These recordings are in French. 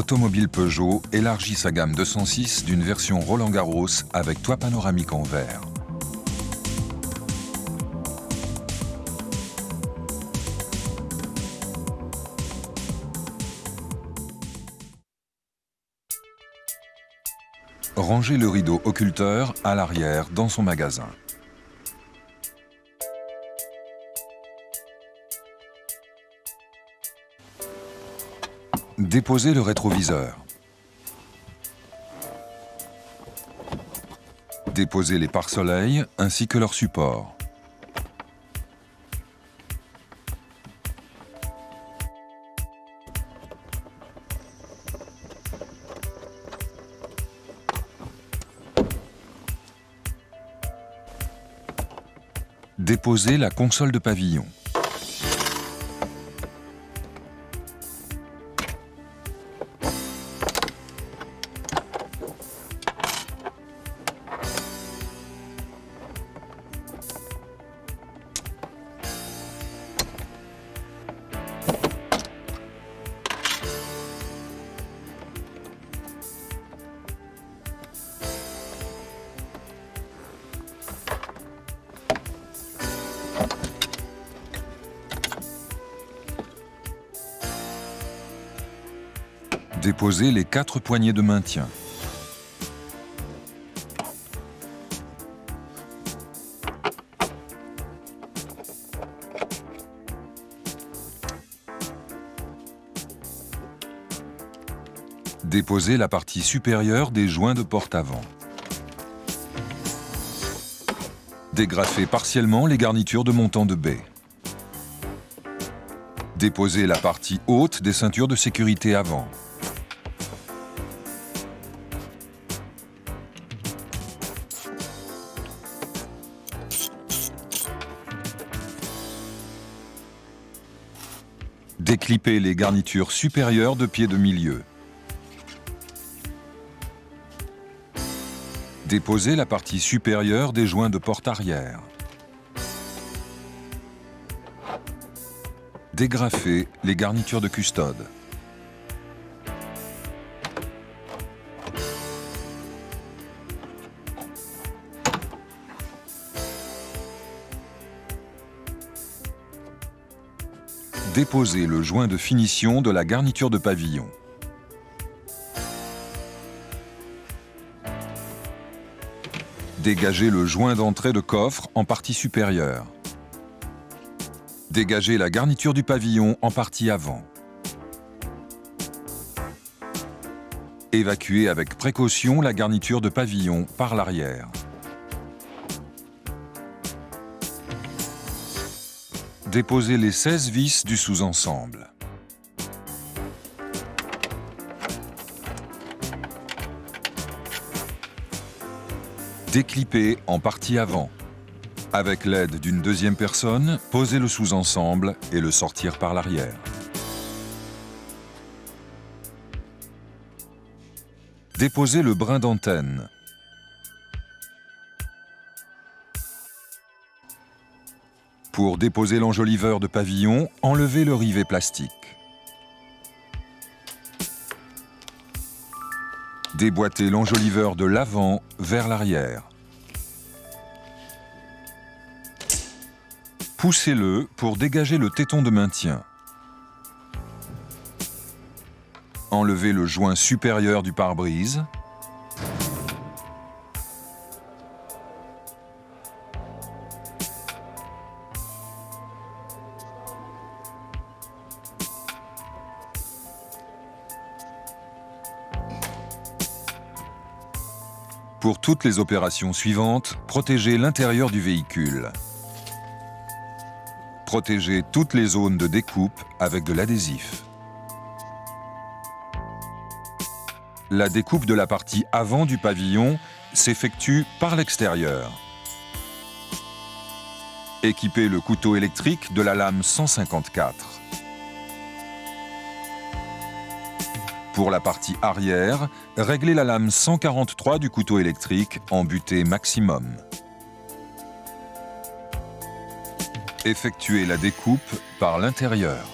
Automobile Peugeot élargit sa gamme 206 d'une version Roland-Garros avec toit panoramique en verre. Rangez le rideau occulteur à l'arrière dans son magasin. Déposez le rétroviseur. Déposez les pare-soleil ainsi que leur support. Déposez la console de pavillon. Déposez les 4 poignées de maintien. Déposez la partie supérieure des joints de porte avant. Dégrafez partiellement les garnitures de montant de baie. Déposez la partie haute des ceintures de sécurité avant. Déclipez les garnitures supérieures de pied de milieu. Déposez la partie supérieure des joints de porte arrière. Dégrafez les garnitures de custode. Déposez le joint de finition de la garniture de pavillon. Dégagez le joint d'entrée de coffre en partie supérieure. Dégagez la garniture du pavillon en partie avant. Évacuez avec précaution la garniture de pavillon par l'arrière. Déposez les 16 vis du sous-ensemble. Déclipez en partie avant. Avec l'aide d'une deuxième personne, posez le sous-ensemble et le sortir par l'arrière. Déposez le brin d'antenne. Pour déposer l'enjoliveur de pavillon, enlevez le rivet plastique. Déboîtez l'enjoliveur de l'avant vers l'arrière. Poussez-le pour dégager le téton de maintien. Enlevez le joint supérieur du pare-brise. Pour toutes les opérations suivantes, protégez l'intérieur du véhicule. Protégez toutes les zones de découpe avec de l'adhésif. La découpe de la partie avant du pavillon s'effectue par l'extérieur. Équipez le couteau électrique de la lame 154. Pour la partie arrière, réglez la lame 143 du couteau électrique en butée maximum. Effectuez la découpe par l'intérieur.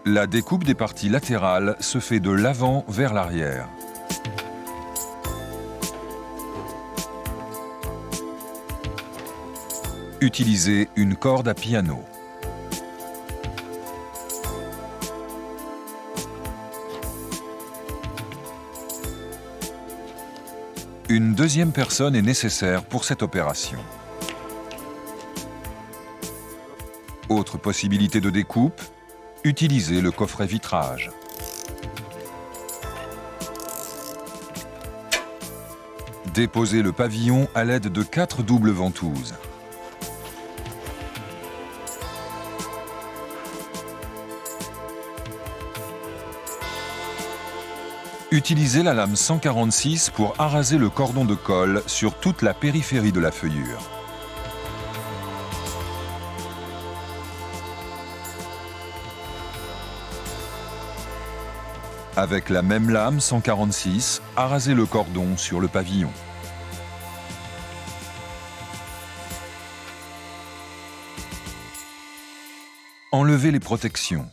La découpe des parties latérales se fait de l'avant vers l'arrière. Utilisez une corde à piano. Une deuxième personne est nécessaire pour cette opération. Autre possibilité de découpe, utilisez le coffret vitrage. Déposez le pavillon à l'aide de 4 doubles ventouses. Utilisez la lame 146 pour araser le cordon de colle sur toute la périphérie de la feuillure. Avec la même lame 146, arasez le cordon sur le pavillon. Enlevez les protections.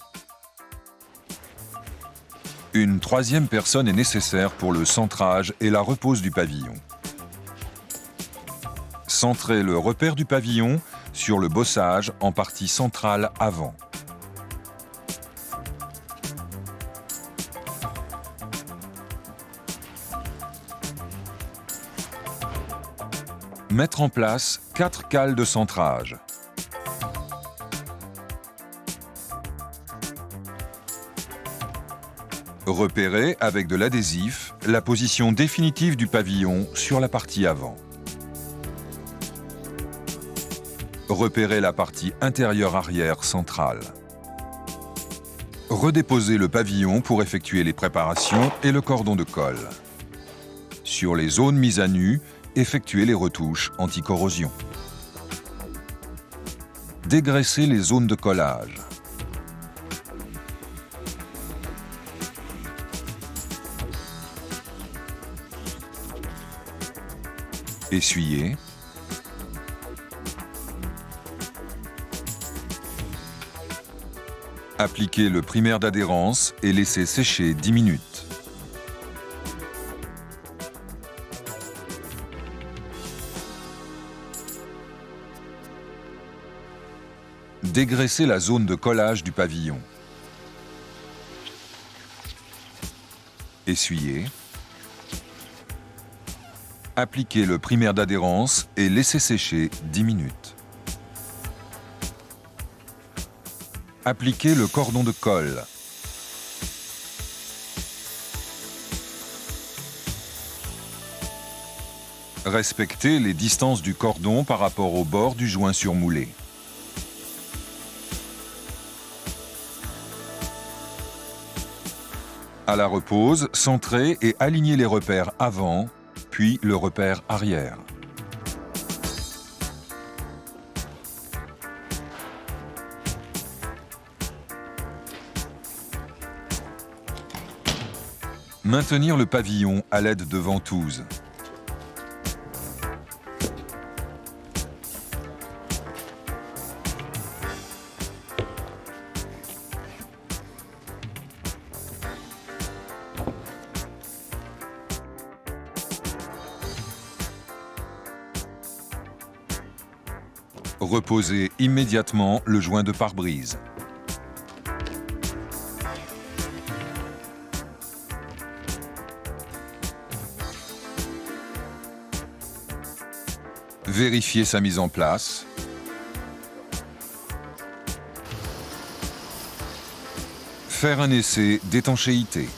Une troisième personne est nécessaire pour le centrage et la repose du pavillon. Centrez le repère du pavillon sur le bossage en partie centrale avant. Mettre en place 4 cales de centrage. Repérez avec de l'adhésif la position définitive du pavillon sur la partie avant. Repérez la partie intérieure-arrière centrale. Redéposez le pavillon pour effectuer les préparations et le cordon de colle. Sur les zones mises à nu, effectuez les retouches anti-corrosion. Dégraissez les zones de collage. Essuyez. Appliquez le primaire d'adhérence et laissez sécher 10 minutes. Dégraissez la zone de collage du pavillon. Essuyez. Appliquez le primaire d'adhérence et laissez sécher 10 minutes. Appliquez le cordon de colle. Respectez les distances du cordon par rapport au bord du joint surmoulé. À la repose, centrez et alignez les repères avant, puis le repère arrière. Maintenir le pavillon à l'aide de ventouses. Reposez immédiatement le joint de pare-brise. Vérifiez sa mise en place. Faire un essai d'étanchéité.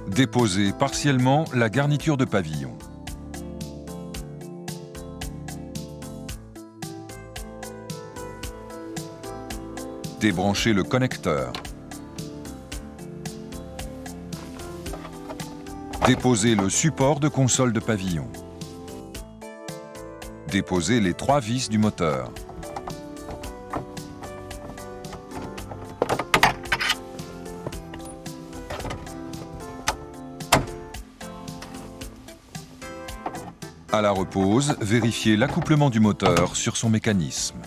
Déposez partiellement la garniture de pavillon. Débranchez le connecteur. Déposez le support de console de pavillon. Déposez les 3 vis du moteur. À la repose, vérifiez l'accouplement du moteur sur son mécanisme.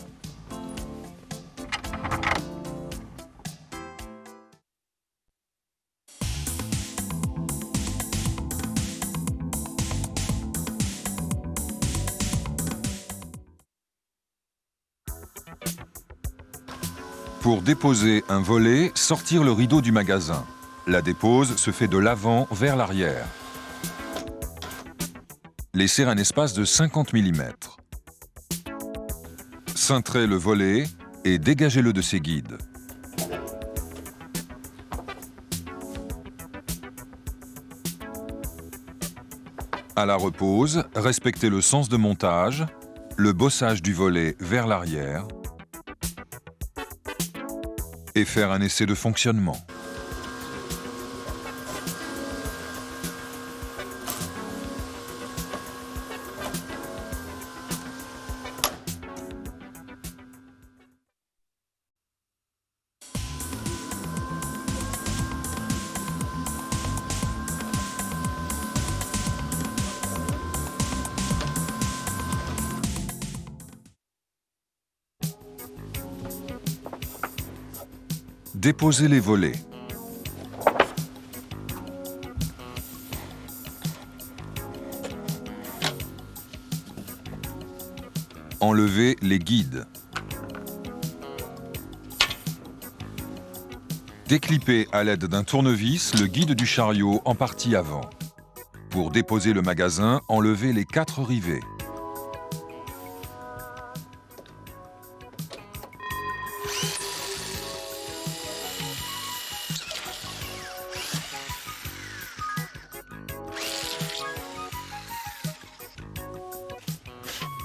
Pour déposer un volet, sortir le rideau du magasin. La dépose se fait de l'avant vers l'arrière. Laissez un espace de 50 mm. Cintrez le volet et dégagez-le de ses guides. À la repose, respectez le sens de montage, le bossage du volet vers l'arrière et faire un essai de fonctionnement. Déposez les volets. Enlevez les guides. Déclipez à l'aide d'un tournevis le guide du chariot en partie avant. Pour déposer le magasin, enlevez les 4 rivets.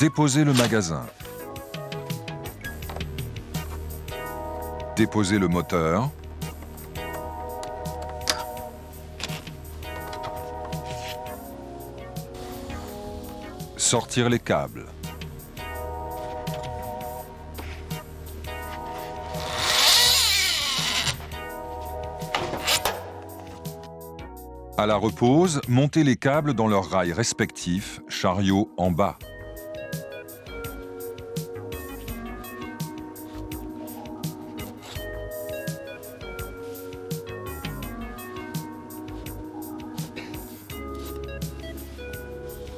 Déposez le magasin. Déposez le moteur. Sortir les câbles. À la repose, montez les câbles dans leurs rails respectifs, chariot en bas.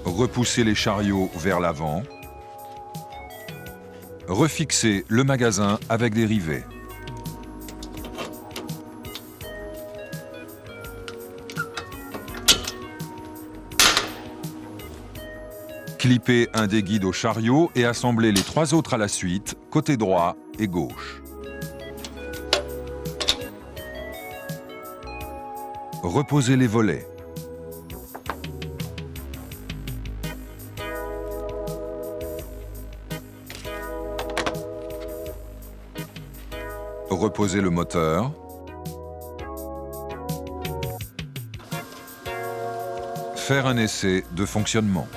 Repoussez les chariots vers l'avant. Refixez le magasin avec des rivets. Clippez un des guides au chariot et assemblez les 3 autres à la suite, côté droit et gauche. Reposez les volets. Reposez le moteur. Faire un essai de fonctionnement.